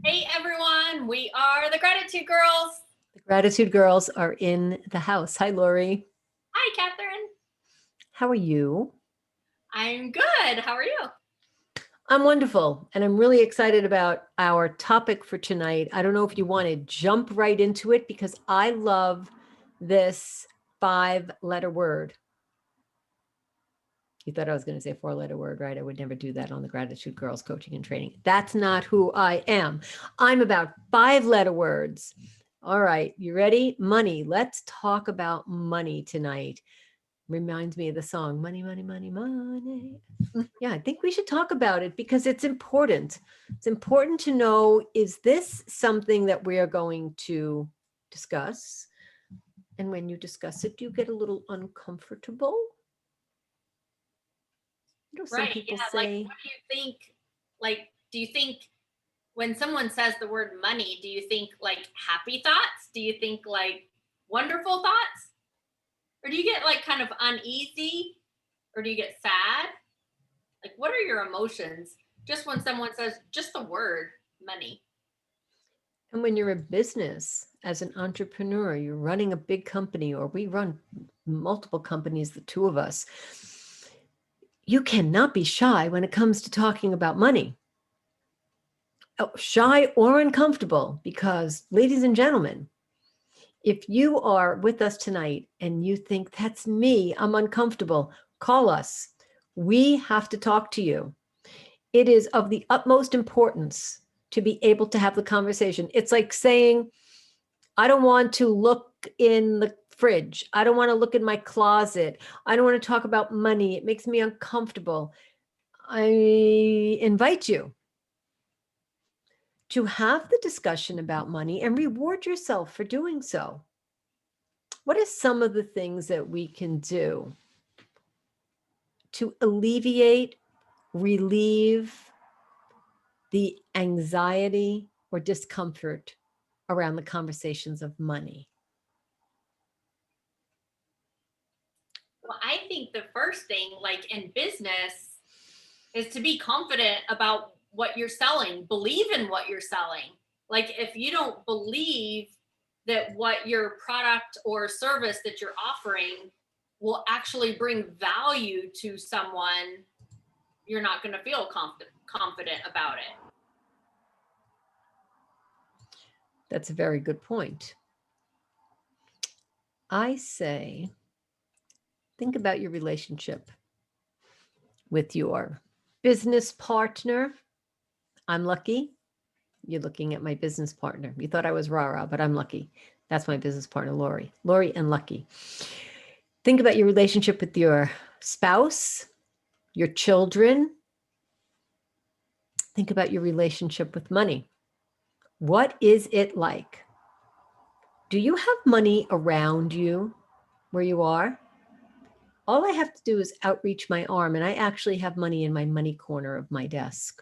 Hey everyone, we are the Gratitude Girls. The Gratitude Girls are in the house. Hi, Lori. Hi, Catherine. How are you? I'm good. How are you? I'm wonderful, and I'm really excited about our topic for tonight. I don't know if you want to jump right into it because I love this 5-letter word. You thought I was going to say 4-letter word, right? I would never do that on the Gratitude Girls coaching and training. That's not who I am. I'm about 5-letter words. All right, you ready? Money. Let's talk about money tonight. Reminds me of the song, Money, Money, Money, Money. Yeah, I think we should talk about it because it's important. It's important to know, is this something that we are going to discuss? And when you discuss it, do you get a little uncomfortable? Some Right. people Yeah. Like, say, what do you think? Like, do you think when someone says the word money, do you think like happy thoughts? Do you think like wonderful thoughts? Or do you get like kind of uneasy? Or do you get sad? Like, what are your emotions just when someone says just the word money? and when you're a business, as an entrepreneur, you're running a big company, or we run multiple companies, the two of us, you cannot be shy when it comes to talking about money. Shy or uncomfortable, because, ladies and gentlemen, if you are with us tonight and you think, that's me, I'm uncomfortable, call us. We have to talk to you. It is of the utmost importance to be able to have the conversation. It's like saying, I don't want to look in the fridge. I don't want to look in my closet. I don't want to talk about money. It makes me uncomfortable. I invite you to have the discussion about money and reward yourself for doing so. What are some of the things that we can do to alleviate, relieve the anxiety or discomfort around the conversations of money? Well, I think the first thing, like in business, is to be confident about what you're selling, believe in what you're selling. Like, if you don't believe that what your product or service that you're offering will actually bring value to someone, you're not going to feel confident about it. That's a very good point. I say, think about your relationship with your business partner. I'm lucky. You're looking at my business partner. You thought I was rah-rah, but I'm lucky. That's my business partner, Lori. Lori and Lucky. Think about your relationship with your spouse, your children. Think about your relationship with money. What is it like? Do you have money around you where you are? All I have to do is outreach my arm, and I actually have money in my money corner of my desk.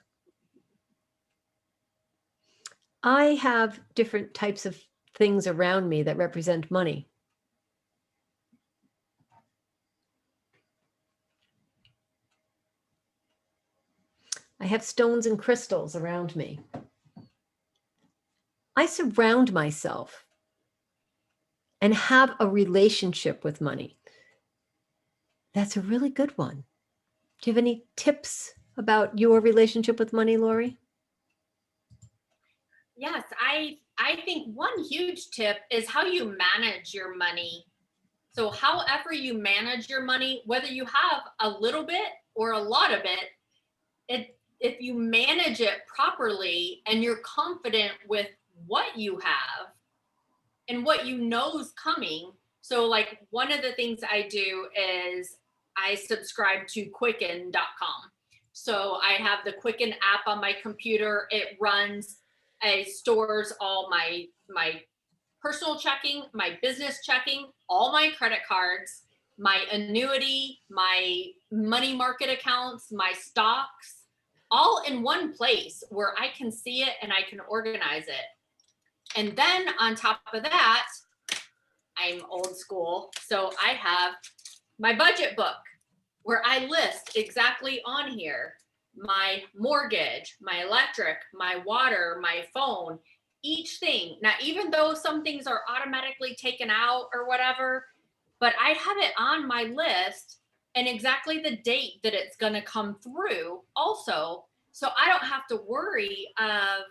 I have different types of things around me that represent money. I have stones and crystals around me. I surround myself and have a relationship with money. That's a really good one. Do you have any tips about your relationship with money, Lori? Yes, I think one huge tip is how you manage your money. So however you manage your money, whether you have a little bit or a lot of it, if you manage it properly and you're confident with what you have and what you know is coming. So like one of the things I do is I subscribe to quicken.com. So I have the Quicken app on my computer. It stores all my personal checking, my business checking, all my credit cards, my annuity, my money market accounts, my stocks, all in one place where I can see it and I can organize it. And then on top of that, I'm old school. So I have my budget book where I list exactly on here my mortgage, my electric, my water, my phone, each thing. Now, even though some things are automatically taken out or whatever, but I have it on my list and exactly the date that it's going to come through also. So I don't have to worry of,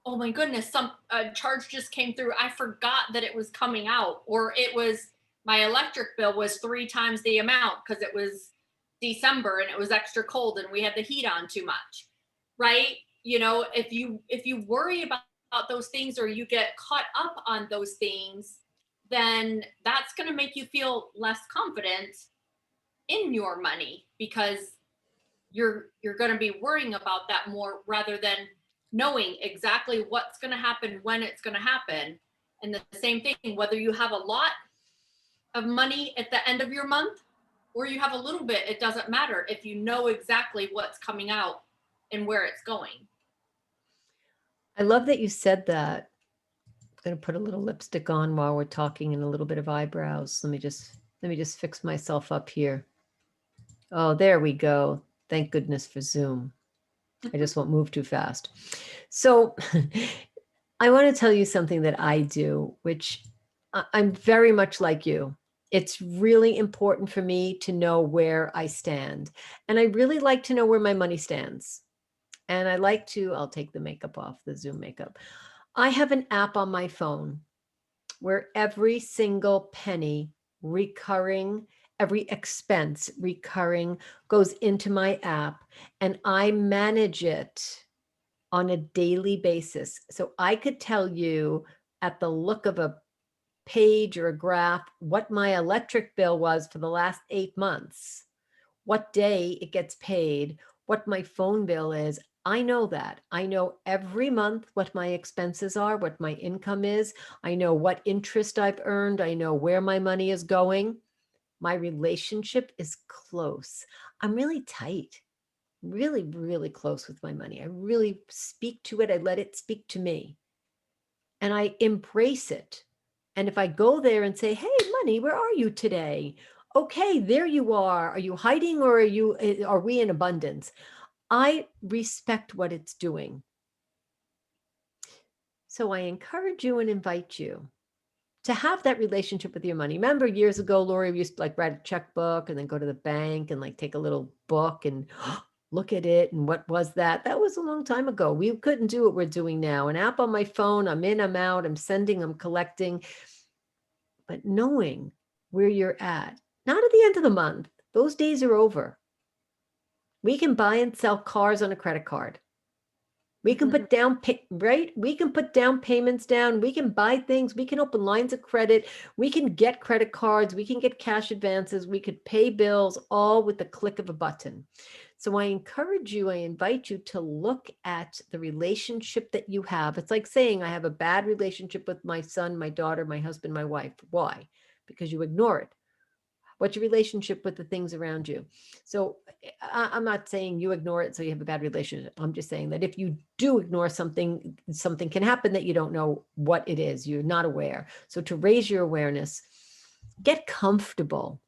oh my goodness, some charge just came through. I forgot that it was coming out, or it was my electric bill was 3 times the amount because it was December and it was extra cold and we had the heat on too much, right? You know, if you worry about those things or you get caught up on those things, then that's going to make you feel less confident in your money because you're going to be worrying about that more rather than knowing exactly what's going to happen when it's going to happen. And the same thing, whether you have a lot of money at the end of your month or you have a little bit, it doesn't matter if you know exactly what's coming out and where it's going. I love that you said that. I'm going to put a little lipstick on while we're talking and a little bit of eyebrows. Let me just fix myself up here. Oh, there we go. Thank goodness for Zoom. I just won't move too fast. So I want to tell you something that I do, which I'm very much like you. It's really important for me to know where I stand. And I really like to know where my money stands. And I like to, I'll take the makeup off, the Zoom makeup. I have an app on my phone where every single penny recurring, every expense recurring goes into my app, and I manage it on a daily basis. So I could tell you at the look of a page or a graph what my electric bill was for the last 8 months, what day it gets paid, what my phone bill is. I know that. I know every month what my expenses are, what my income is. I know what interest I've earned. I know where my money is going. My relationship is close. I'm really tight, really, really close with my money. I really speak to it. I let it speak to me. And I embrace it. And if I go there and say, hey, money, where are you today? Okay, there you are. Are you hiding or are we in abundance? I respect what it's doing. So I encourage you and invite you to have that relationship with your money. Remember years ago, Lori used to like write a checkbook and then go to the bank and like take a little book and look at it. And what was that? That was a long time ago. We couldn't do what we're doing now. An app on my phone, I'm in, I'm out, I'm sending, I'm collecting. But knowing where you're at, not at the end of the month, those days are over. We can buy and sell cars on a credit card. We can put down, right? We can put down payments down. We can buy things. We can open lines of credit. We can get credit cards. We can get cash advances. We could pay bills all with the click of a button. So I encourage you, I invite you to look at the relationship that you have. It's like saying I have a bad relationship with my son, my daughter, my husband, my wife. Why? Because you ignore it. What's your relationship with the things around you? So I'm not saying you ignore it so you have a bad relationship. I'm just saying that if you do ignore something, something can happen that you don't know what it is. You're not aware. So to raise your awareness, get comfortable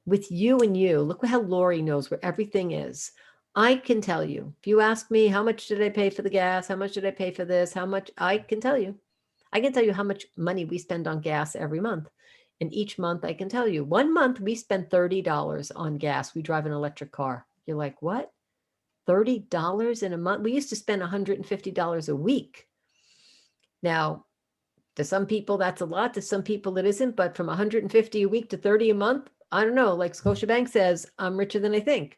with you and you. Look how Lori knows where everything is. I can tell you, if you ask me, how much did I pay for the gas? How much did I pay for this? How much? I can tell you. I can tell you how much money we spend on gas every month. And each month I can tell you, 1 month we spend $30 on gas. We drive an electric car. You're like, what? $30 in a month? We used to spend $150 a week. Now, to some people that's a lot, to some people it isn't, but from 150 a week to 30 a month, I don't know, like Scotiabank says, I'm richer than I think.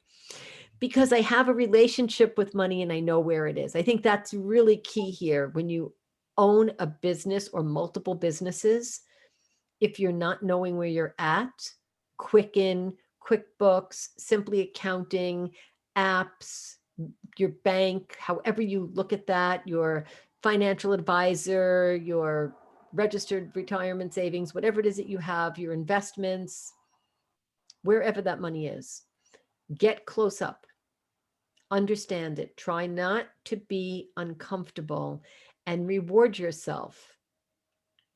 Because I have a relationship with money and I know where it is. I think that's really key here. When you own a business or multiple businesses, if you're not knowing where you're at, Quicken, QuickBooks, Simply Accounting, apps, your bank, however you look at that, your financial advisor, your registered retirement savings, whatever it is that you have, your investments, wherever that money is, get close up, understand it, try not to be uncomfortable, and reward yourself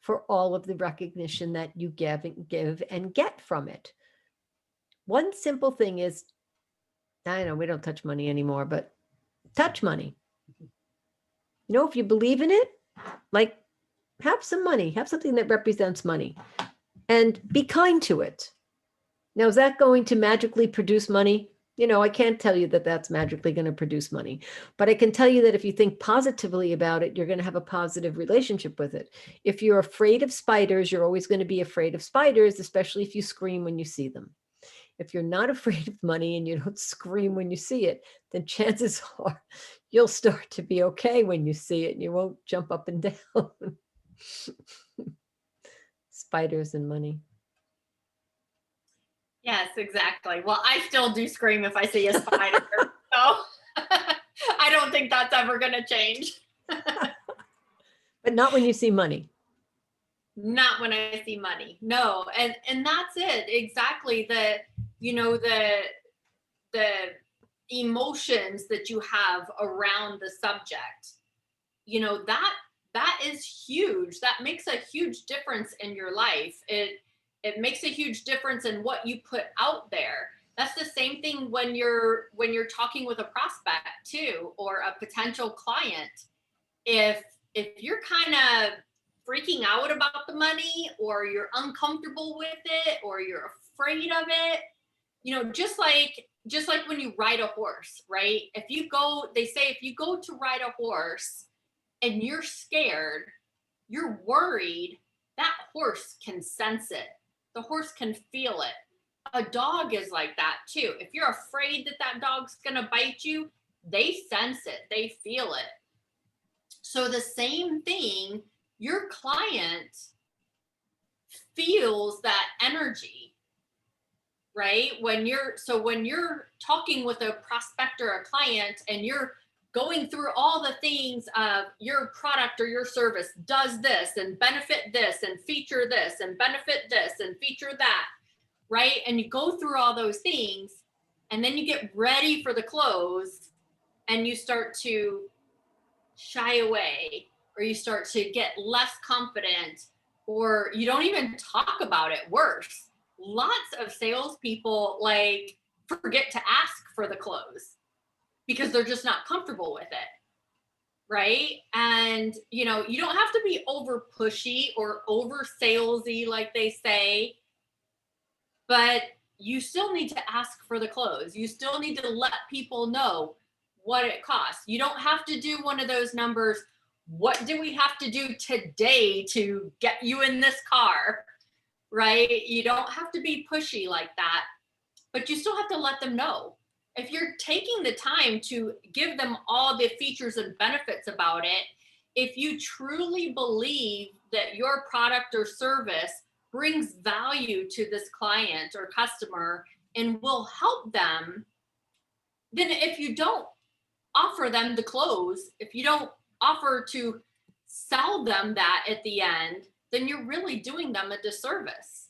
for all of the recognition that you give and get from it. One simple thing is I know we don't touch money anymore, but touch money. You know, if you believe in it, like have some money, have something that represents money and be kind to it. Now, is that going to magically produce money? You know, I can't tell you that that's magically going to produce money, but I can tell you that if you think positively about it, you're going to have a positive relationship with it. If you're afraid of spiders, you're always going to be afraid of spiders, especially if you scream when you see them. If you're not afraid of money and you don't scream when you see it, then chances are you'll start to be okay when you see it and you won't jump up and down. Spiders and money. Yes, exactly. Well, I still do scream if I see a spider. So I don't think that's ever going to change. But not when you see money. Not when I see money. No. And that's it. Exactly. The emotions that you have around the subject, that is huge. That makes a huge difference in your life. It makes a huge difference in what you put out there. That's the same thing when you're talking with a prospect too, or a potential client. If you're kind of freaking out about the money, or you're uncomfortable with it, or you're afraid of it, just like when you ride a horse, right? They say if you go to ride a horse and you're scared, you're worried, that horse can sense it. The horse can feel it. A dog is like that too. If you're afraid that that dog's going to bite you, they sense it, they feel it. So the same thing, your client feels that energy, right? When you're talking with a prospect or a client and you're going through all the things of your product or your service does this and benefit this and feature this and benefit this and feature that, right? And you go through all those things and then you get ready for the close and you start to shy away, or you start to get less confident, or you don't even talk about it. Worse, lots of salespeople forget to ask for the close because they're just not comfortable with it, right? And you don't have to be over pushy or over salesy like they say, but you still need to ask for the close. You still need to let people know what it costs. You don't have to do one of those numbers. What do we have to do today to get you in this car, right? You don't have to be pushy like that, but you still have to let them know. If you're taking the time to give them all the features and benefits about it, if you truly believe that your product or service brings value to this client or customer and will help them, then if you don't offer them the close, if you don't offer to sell them that at the end, then you're really doing them a disservice.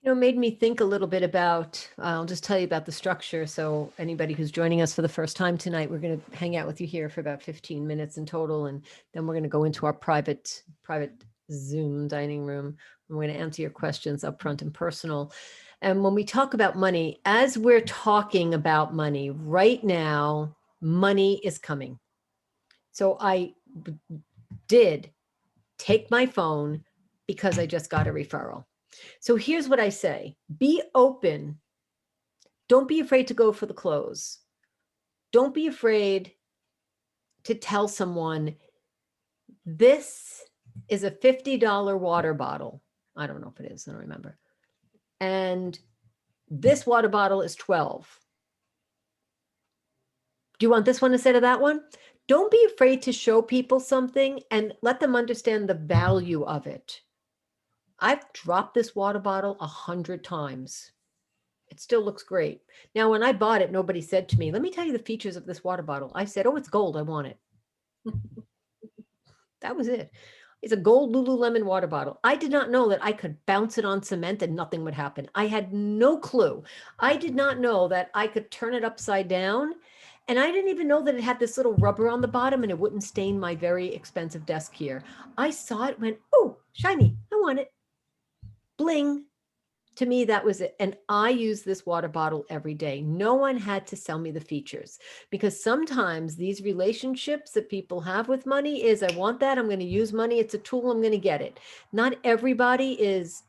Made me think a little bit about, I'll just tell you about the structure. So anybody who's joining us for the first time tonight, we're going to hang out with you here for about 15 minutes in total. And then we're going to go into our private Zoom dining room. And we're going to answer your questions up front and personal. And when we talk about money, as we're talking about money right now, money is coming. So I did take my phone because I just got a referral. So here's what I say. Be open. Don't be afraid to go for the close. Don't be afraid to tell someone, this is a $50 water bottle. I don't know if it is, I don't remember. And this water bottle is $12. Do you want this one instead of that one? Don't be afraid to show people something and let them understand the value of it. I've dropped this water bottle 100 times. It still looks great. Now, when I bought it, nobody said to me, let me tell you the features of this water bottle. I said, oh, it's gold. I want it. That was it. It's a gold Lululemon water bottle. I did not know that I could bounce it on cement and nothing would happen. I had no clue. I did not know that I could turn it upside down. And I didn't even know that it had this little rubber on the bottom and it wouldn't stain my very expensive desk here. I saw it, went, oh, shiny. I want it. Bling. To me, that was it. And I use this water bottle every day. No one had to sell me the features, because sometimes these relationships that people have with money is, I want that, I'm going to use money. It's a tool, I'm going to get it. Not everybody is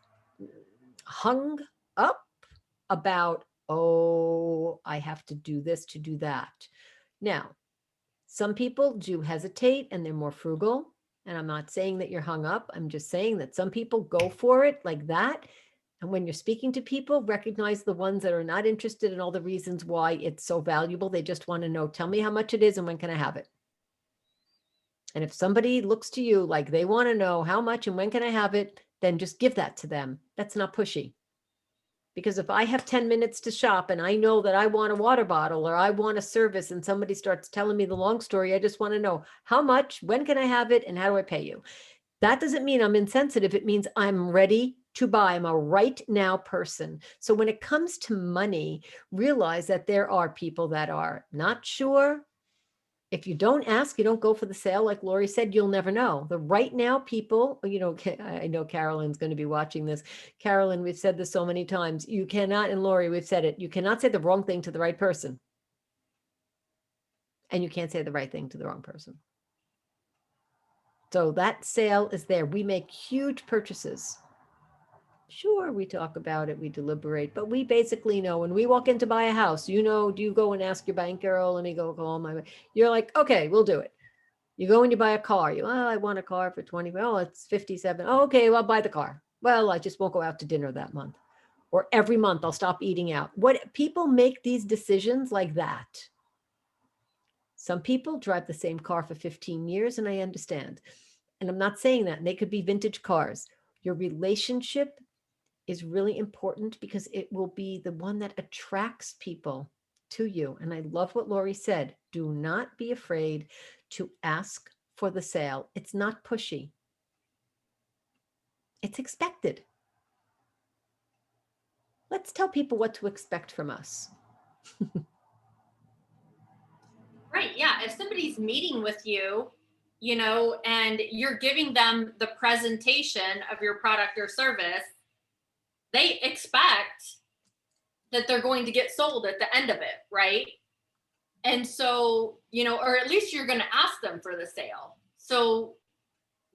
hung up about, oh, I have to do this to do that. Now, some people do hesitate and they're more frugal. And I'm not saying that you're hung up. I'm just saying that some people go for it like that. And when you're speaking to people, recognize the ones that are not interested in all the reasons why it's so valuable. They just want to know, tell me how much it is and when can I have it? And if somebody looks to you like they want to know how much and when can I have it, then just give that to them. That's not pushy. Because if I have 10 minutes to shop and I know that I want a water bottle or I want a service and somebody starts telling me the long story, I just want to know how much, when can I have it, and how do I pay you? That doesn't mean I'm insensitive. It means I'm ready to buy. I'm a right now person. So when it comes to money, realize that there are people that are not sure. If you don't ask, you don't go for the sale. Like Lori said, you'll never know. The right now people, I know Carolyn's going to be watching this. Carolyn, we've said this so many times. You cannot, and Lori, we've said it, you cannot say the wrong thing to the right person. And you can't say the right thing to the wrong person. So that sale is there. We make huge purchases. Sure, we talk about it, we deliberate, but we basically know when we walk in to buy a house, do you go and ask your banker, oh, let me go call my, you're like, okay, we'll do it. You go and you buy a car, I want a car for 20, oh, it's 57. Oh, okay, well, I'll buy the car. Well, I just won't go out to dinner that month. Or every month I'll stop eating out. What people make these decisions like that. Some people drive the same car for 15 years, and I understand. And I'm not saying that, and they could be vintage cars. Your relationship is really important because it will be the one that attracts people to you. And I love what Lori said. Do not be afraid to ask for the sale. It's not pushy. It's expected. Let's tell people what to expect from us. Right. Yeah. If somebody's meeting with you, and you're giving them the presentation of your product or service, they expect that they're going to get sold at the end of it. Right. And so, or at least you're going to ask them for the sale. So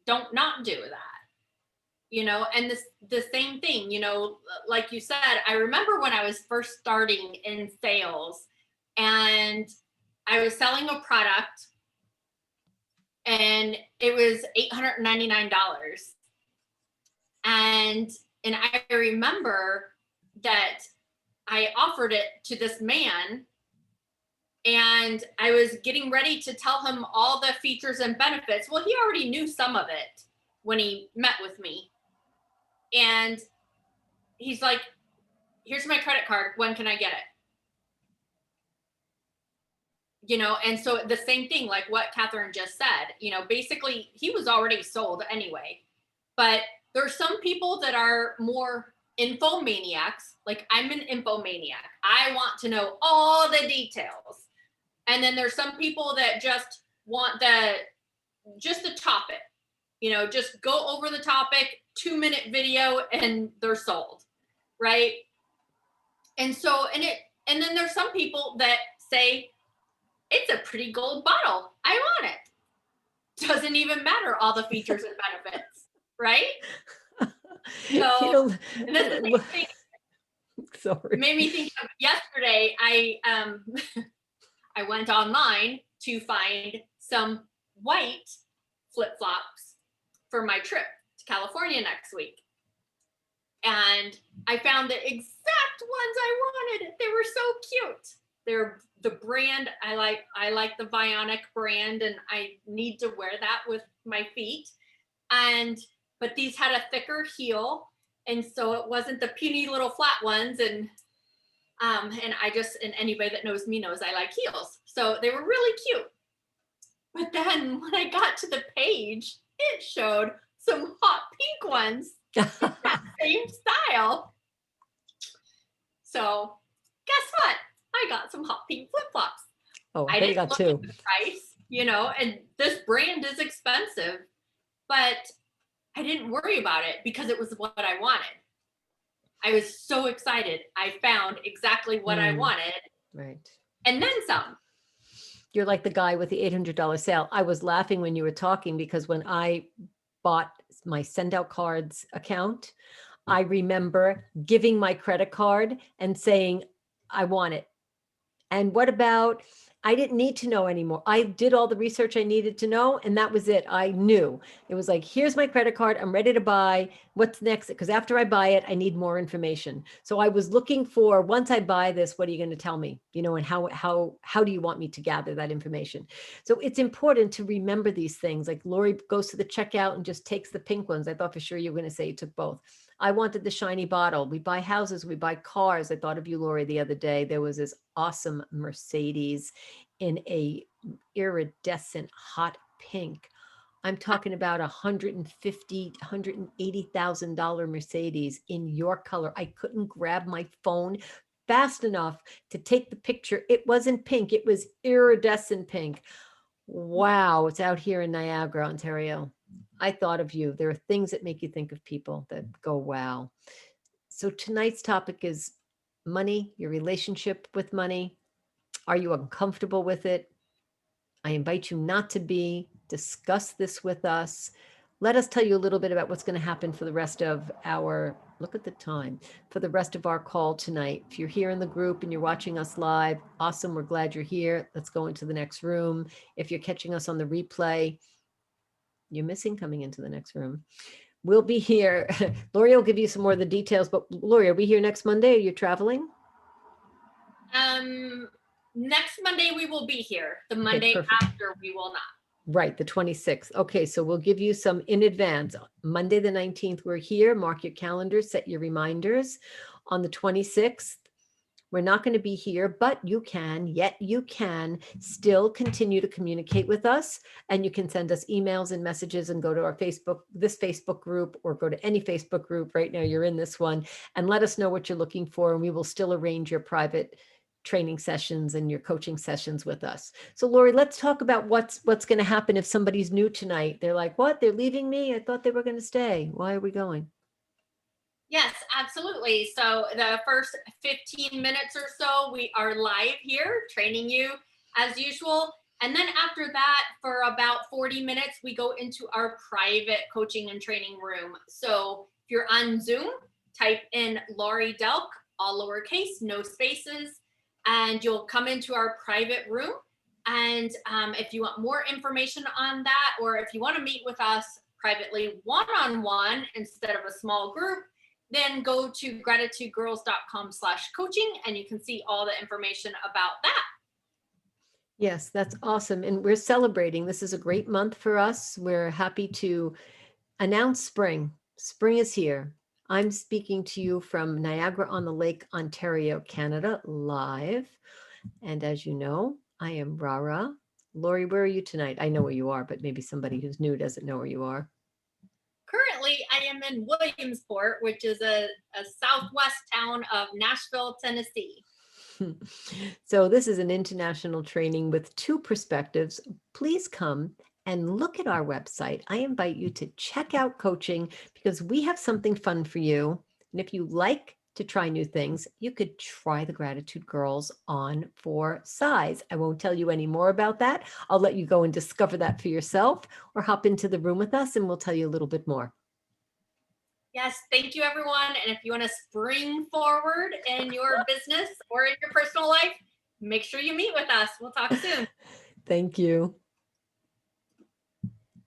don't not do that. And the same thing, like you said, I remember when I was first starting in sales and I was selling a product and it was $899. And I remember that I offered it to this man and I was getting ready to tell him all the features and benefits. Well, he already knew some of it when he met with me. And he's like, here's my credit card. When can I get it? And so the same thing, like what Catherine just said, basically he was already sold anyway. But there's some people that are more infomaniacs. Like I'm an infomaniac. I want to know all the details. And then there's some people that just want just the topic, just go over the topic, 2-minute video and they're sold. Right. And so, and then there's some people that say, it's a pretty gold bottle. I want it. Doesn't even matter all the features and benefits, right? So, and that's the same thing. Sorry. It made me think of yesterday. I went online to find some white flip-flops for my trip to California next week. And I found the exact ones I wanted. They were so cute. They're the brand I like the Vionic brand, and I need to wear that with my feet. But these had a thicker heel, and so it wasn't the puny little flat ones. And anybody that knows me knows I like heels, so they were really cute. But then when I got to the page, it showed some hot pink ones, that same style. So guess what? I got some hot pink flip-flops. Oh, I didn't got look two. at the price, and this brand is expensive, but I didn't worry about it because it was what I wanted. I was so excited. I found exactly what I wanted Right. and then some. You're like the guy with the $800 sale. I was laughing when you were talking because when I bought my send out cards account, I remember giving my credit card and saying, I want it. And what about, I didn't need to know anymore. I did all the research I needed to know, and that was it. I knew. It was like, here's my credit card. I'm ready to buy. What's next? Because after I buy it, I need more information. So I was looking for, once I buy this, what are you going to tell me? You know, and how do you want me to gather that information? So it's important to remember these things. Like Lori goes to the checkout and just takes the pink ones. I thought for sure you were going to say you took both. I wanted the shiny bottle. We buy houses, we buy cars. I thought of you, Lori, the other day. There was this awesome Mercedes in a iridescent hot pink. I'm talking about $150,000, $180,000 Mercedes in your color. I couldn't grab my phone fast enough to take the picture. It wasn't pink, it was iridescent pink. Wow, it's out here in Niagara, Ontario. I thought of you. There are things that make you think of people that go, wow. So tonight's topic is money, your relationship with money. Are you uncomfortable with it? I invite you not to be. Discuss this with us. Let us tell you a little bit about what's going to happen for the rest of our, look at the time, for the rest of our call tonight. If you're here in the group and you're watching us live, awesome. We're glad you're here. Let's go into the next room. If you're catching us on the replay, you're missing coming into the next room. We'll be here. Lori will give you some more of the details, but Lori, are we here next Monday? Are you traveling? Next Monday we will be here. The Monday after we will not. Right, the 26th. Okay, so we'll give you some in advance. Monday, the 19th, we're here. Mark your calendars, set your reminders. On the 26th, we're not going to be here, but you can still continue to communicate with us. And you can send us emails and messages and go to our this Facebook group, or go to any Facebook group. Right now, you're in this one, and let us know what you're looking for. And we will still arrange your private training sessions and your coaching sessions with us. So Lori, let's talk about what's going to happen if somebody's new tonight. They're like, what? They're leaving me? I thought they were going to stay. Why are we going? Yes, absolutely. So the first 15 minutes or so, we are live here training you as usual. And then after that, for about 40 minutes, we go into our private coaching and training room. So if you're on Zoom, type in Lori Delk, all lowercase, no spaces, and you'll come into our private room. And if you want more information on that, or if you want to meet with us privately one-on-one instead of a small group, then go to gratitudegirls.com/coaching and you can see all the information about that. Yes, that's awesome. And we're celebrating. This is a great month for us. We're happy to announce spring. Spring is here. I'm speaking to you from Niagara-on-the-Lake, Ontario, Canada, live. And as you know, I am Rara. Lori, where are you tonight? I know where you are, but maybe somebody who's new doesn't know where you are. Currently, I am in Williamsport, which is a southwest town of Nashville, Tennessee. So this is an international training with two perspectives. Please come and look at our website. I invite you to check out coaching because we have something fun for you. And if you like to try new things, you could try the Gratitude Girls on for size. I won't tell you any more about that. I'll let you go and discover that for yourself, or hop into the room with us and we'll tell you a little bit more. Yes, thank you, everyone. And if you want to spring forward in your business or in your personal life, make sure you meet with us. We'll talk soon. Thank you.